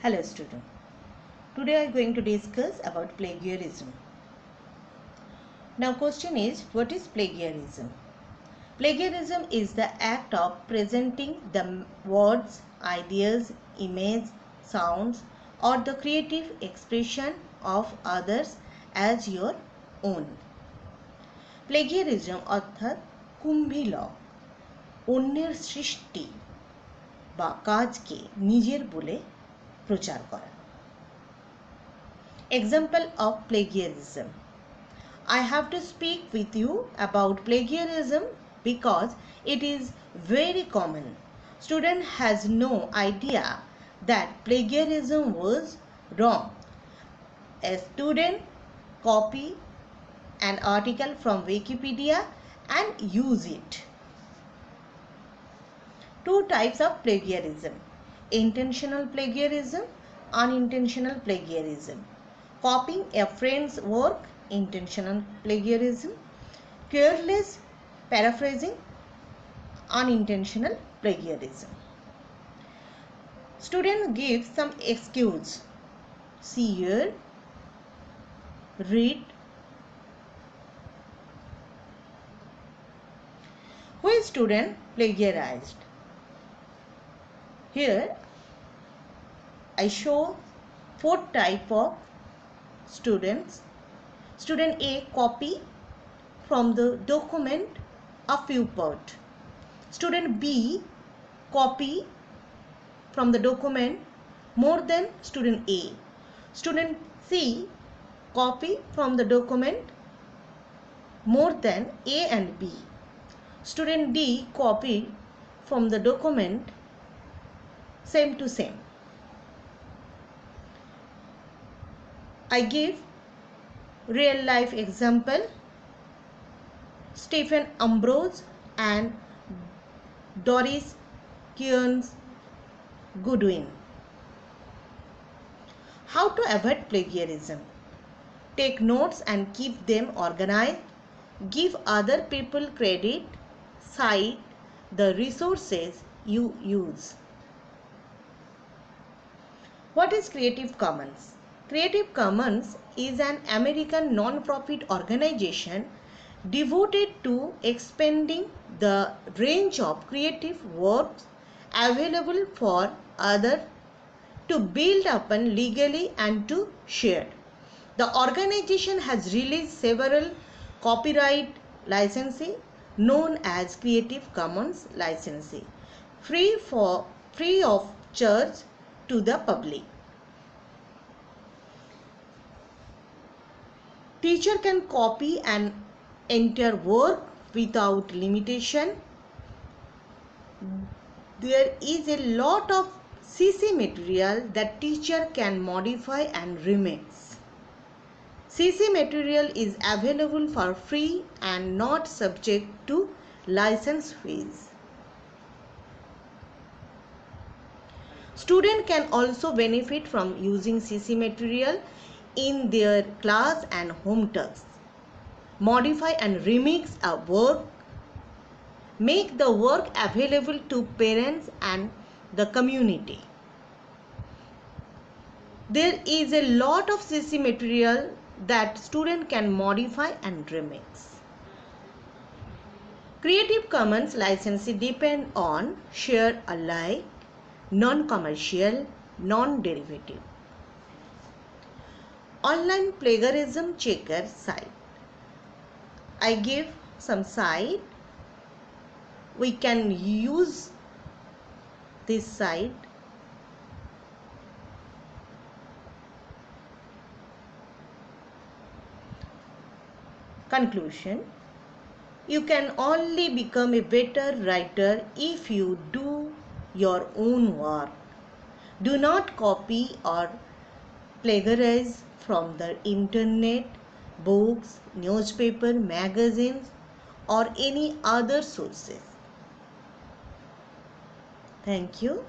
Hello student. Today I am going to discuss about plagiarism. Now question is, what is plagiarism? Plagiarism is the act of presenting the words, ideas, images, sounds or the creative expression of others as your own. Plagiarism অর্থাৎ কুম্ভীলক, অন্যের সৃষ্টি বা কাজকে নিজের বলে প্রচার করা। Example of plagiarism. I have to speak with you about plagiarism because it is very common. Student has no idea that plagiarism was wrong. A student copy an article from Wikipedia and use it. Two types of plagiarism: intentional plagiarism, unintentional plagiarism. Copying a friend's work, intentional plagiarism. Careless paraphrasing, unintentional plagiarism. Student gives some excuse. See here, read. Which student plagiarized? Here I show 4 types of students. Student A copy from the document a few words. Student B copy from the document more than student A. Student C copy from the document more than A and B. Student D copy from the document same to same. I give real life example. Stephen Ambrose and Doris Kearns Goodwin. How to avoid plagiarism? Take notes and keep them organized. Give other people credit. Cite the resources you use. What is Creative Commons? Creative Commons is an American non-profit organization devoted to expanding the range of creative works available for others to build upon legally and to share. The organization has released several copyright licenses known as Creative Commons licensee, free of charge to the public. Teacher can copy and enter work without limitation. There is a lot of CC material that teacher can modify and remix. CC material is available for free and not subject to license fees. Student can also benefit from using CC material in their class and home tasks. Modify and remix a work. Make the work available to parents and the community. There is a lot of CC material that student can modify and remix. Creative Commons licensee depend on share alike, non-commercial, non-derivative. Online plagiarism checker site. I give some site. We can use this site. Conclusion: you can only become a better writer if you do your own work. Do not copy or plagiarize from the internet, books, newspaper, magazines or any other sources. Thank you.